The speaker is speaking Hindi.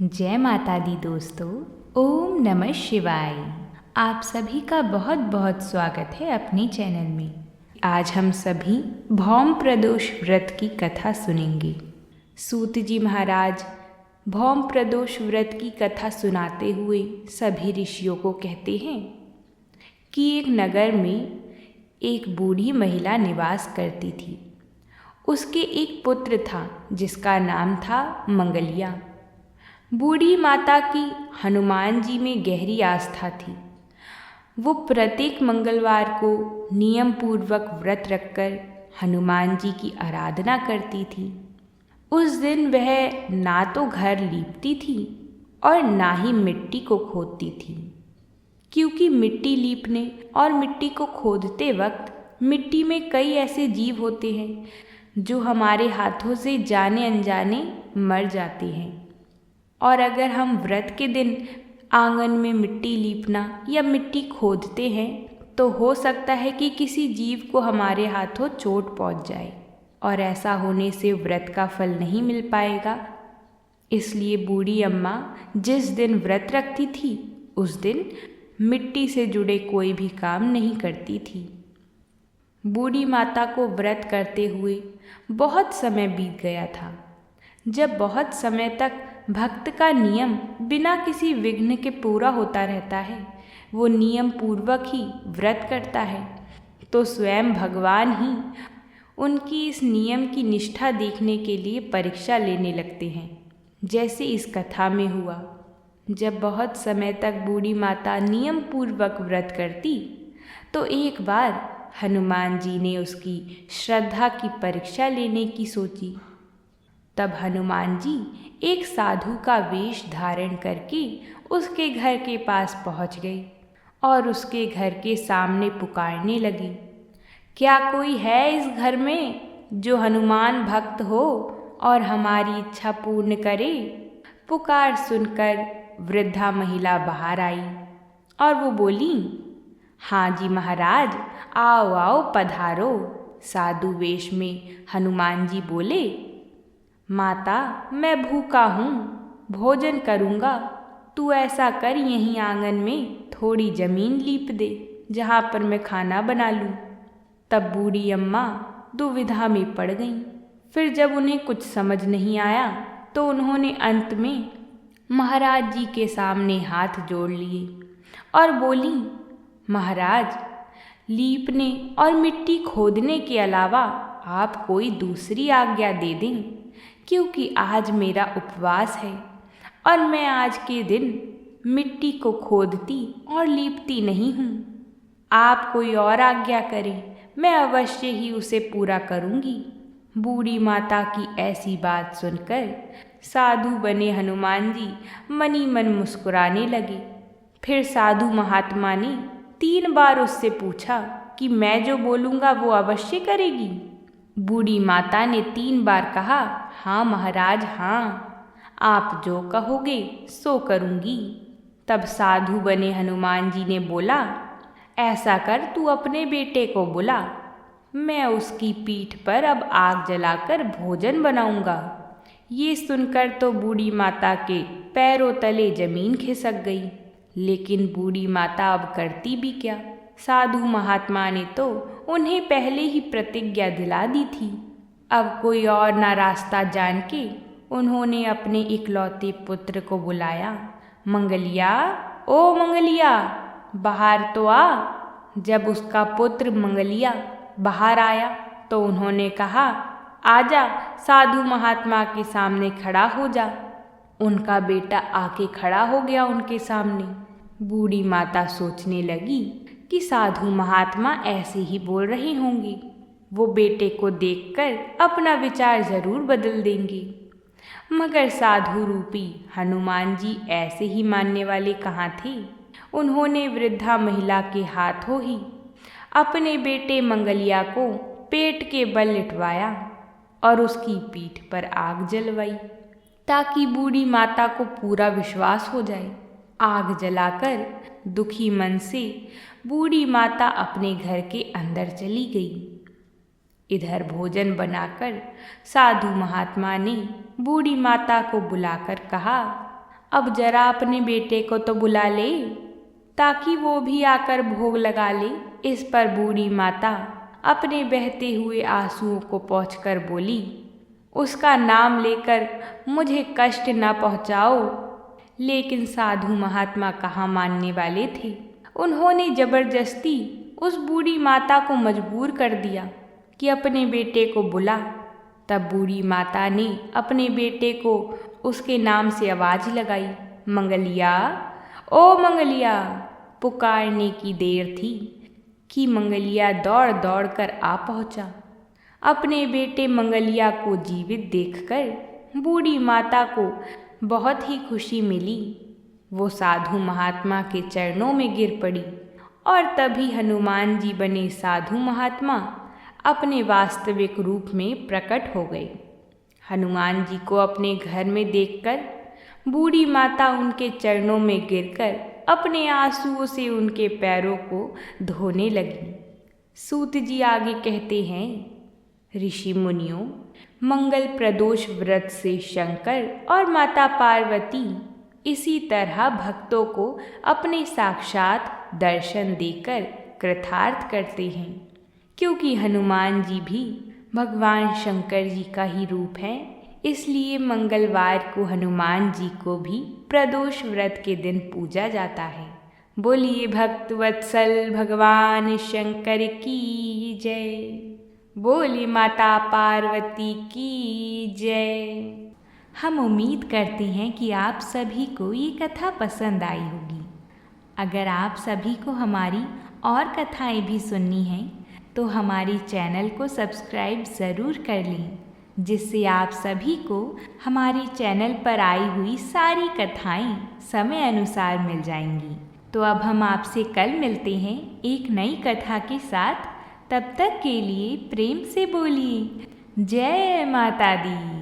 जय माता दी दोस्तों। ओम नमः शिवाय। आप सभी का बहुत बहुत स्वागत है अपने चैनल में। आज हम सभी भौम प्रदोष व्रत की कथा सुनेंगे। सूत जी महाराज भौम प्रदोष व्रत की कथा सुनाते हुए सभी ऋषियों को कहते हैं कि एक नगर में एक बूढ़ी महिला निवास करती थी। उसके एक पुत्र था जिसका नाम था मंगलिया। बूढ़ी माता की हनुमान जी में गहरी आस्था थी। वो प्रत्येक मंगलवार को नियम पूर्वक व्रत रखकर हनुमान जी की आराधना करती थी। उस दिन वह ना तो घर लीपती थी और ना ही मिट्टी को खोदती थी, क्योंकि मिट्टी लीपने और मिट्टी को खोदते वक्त मिट्टी में कई ऐसे जीव होते हैं जो हमारे हाथों से जाने अनजाने मर जाते हैं। और अगर हम व्रत के दिन आंगन में मिट्टी लीपना या मिट्टी खोदते हैं तो हो सकता है कि किसी जीव को हमारे हाथों चोट पहुंच जाए और ऐसा होने से व्रत का फल नहीं मिल पाएगा। इसलिए बूढ़ी अम्मा जिस दिन व्रत रखती थी उस दिन मिट्टी से जुड़े कोई भी काम नहीं करती थी। बूढ़ी माता को व्रत करते हुए बहुत समय बीत गया था। जब बहुत समय तक भक्त का नियम बिना किसी विघ्न के पूरा होता रहता है, वो नियम पूर्वक ही व्रत करता है, तो स्वयं भगवान ही उनकी इस नियम की निष्ठा देखने के लिए परीक्षा लेने लगते हैं। जैसे इस कथा में हुआ, जब बहुत समय तक बूढ़ी माता नियम पूर्वक व्रत करती तो एक बार हनुमान जी ने उसकी श्रद्धा की परीक्षा लेने की सोची। तब हनुमान जी एक साधु का वेश धारण करके उसके घर के पास पहुंच गए और उसके घर के सामने पुकारने लगे, क्या कोई है इस घर में जो हनुमान भक्त हो और हमारी इच्छा पूर्ण करे। पुकार सुनकर वृद्धा महिला बाहर आई और वो बोली, हाँ जी महाराज, आओ आओ पधारो। साधु वेश में हनुमान जी बोले, माता मैं भूखा हूँ, भोजन करूँगा। तू ऐसा कर, यहीं आंगन में थोड़ी ज़मीन लीप दे जहाँ पर मैं खाना बना लूँ। तब बूढ़ी अम्मा दुविधा में पड़ गईं। फिर जब उन्हें कुछ समझ नहीं आया तो उन्होंने अंत में महाराज जी के सामने हाथ जोड़ लिए और बोली, महाराज, लीपने और मिट्टी खोदने के अलावा आप कोई दूसरी आज्ञा दे दें, क्योंकि आज मेरा उपवास है और मैं आज के दिन मिट्टी को खोदती और लीपती नहीं हूँ। आप कोई और आज्ञा करें, मैं अवश्य ही उसे पूरा करूँगी। बूढ़ी माता की ऐसी बात सुनकर साधु बने हनुमान जी मनी मन मुस्कुराने लगे। फिर साधु महात्मा ने 3 बार उससे पूछा कि मैं जो बोलूँगा वो अवश्य करेगी। बूढ़ी माता ने 3 बार कहा, हाँ महाराज हाँ, आप जो कहोगे सो करूँगी। तब साधु बने हनुमान जी ने बोला, ऐसा कर, तू अपने बेटे को बुला, मैं उसकी पीठ पर अब आग जलाकर भोजन बनाऊंगा। ये सुनकर तो बूढ़ी माता के पैरों तले जमीन खिसक गई, लेकिन बूढ़ी माता अब करती भी क्या। साधु महात्मा ने तो उन्हें पहले ही प्रतिज्ञा दिला दी थी। अब कोई और ना रास्ता जान के उन्होंने अपने इकलौते पुत्र को बुलाया, मंगलिया, ओ मंगलिया, बाहर तो आ। जब उसका पुत्र मंगलिया बाहर आया तो उन्होंने कहा, आजा, साधु महात्मा के सामने खड़ा हो जा। उनका बेटा आके खड़ा हो गया उनके सामने। बूढ़ी माता सोचने लगी कि साधु महात्मा ऐसे ही बोल रहे होंगे, वो बेटे को देखकर अपना विचार जरूर बदल देंगे। मगर साधु रूपी हनुमान जी ऐसे ही मानने वाले कहाँ थे। उन्होंने वृद्धा महिला के हाथों ही अपने बेटे मंगलिया को पेट के बल लिटवाया और उसकी पीठ पर आग जलवाई, ताकि बूढ़ी माता को पूरा विश्वास हो जाए। आग जलाकर दुखी मन से बूढ़ी माता अपने घर के अंदर चली गई। इधर भोजन बनाकर साधु महात्मा ने बूढ़ी माता को बुलाकर कहा, अब जरा अपने बेटे को तो बुला ले ताकि वो भी आकर भोग लगा ले। इस पर बूढ़ी माता अपने बहते हुए आंसुओं को पोंछकर बोली, उसका नाम लेकर मुझे कष्ट न पहुँचाओ। लेकिन साधु महात्मा कहाँ मानने वाले थे। उन्होंने जबरदस्ती उस बूढ़ी माता को मजबूर कर दिया कि अपने बेटे को बुला। तब बूढ़ी माता ने अपने बेटे को उसके नाम से आवाज़ लगाई, मंगलिया, ओ मंगलिया। पुकारने की देर थी कि मंगलिया दौड़ दौड़ कर आ पहुँचा। अपने बेटे मंगलिया को जीवित देखकर बूढ़ी माता को बहुत ही खुशी मिली। वो साधु महात्मा के चरणों में गिर पड़ी और तभी हनुमान जी बने साधु महात्मा अपने वास्तविक रूप में प्रकट हो गए। हनुमान जी को अपने घर में देखकर बूढ़ी माता उनके चरणों में गिरकर अपने आंसुओं से उनके पैरों को धोने लगी। सूत जी आगे कहते हैं, ऋषि मुनियों, मंगल प्रदोष व्रत से शंकर और माता पार्वती इसी तरह भक्तों को अपने साक्षात दर्शन देकर कृतार्थ करते हैं, क्योंकि हनुमान जी भी भगवान शंकर जी का ही रूप है। इसलिए मंगलवार को हनुमान जी को भी प्रदोष व्रत के दिन पूजा जाता है। बोलिए भक्त वत्सल भगवान शंकर की जय। बोली माता पार्वती की जय। हम उम्मीद करते हैं कि आप सभी को ये कथा पसंद आई होगी। अगर आप सभी को हमारी और कथाएं भी सुननी हैं तो हमारी चैनल को सब्सक्राइब ज़रूर कर लें, जिससे आप सभी को हमारी चैनल पर आई हुई सारी कथाएं समय अनुसार मिल जाएंगी। तो अब हम आपसे कल मिलते हैं एक नई कथा के साथ। तब तक के लिए प्रेम से बोलिए जय माता दी।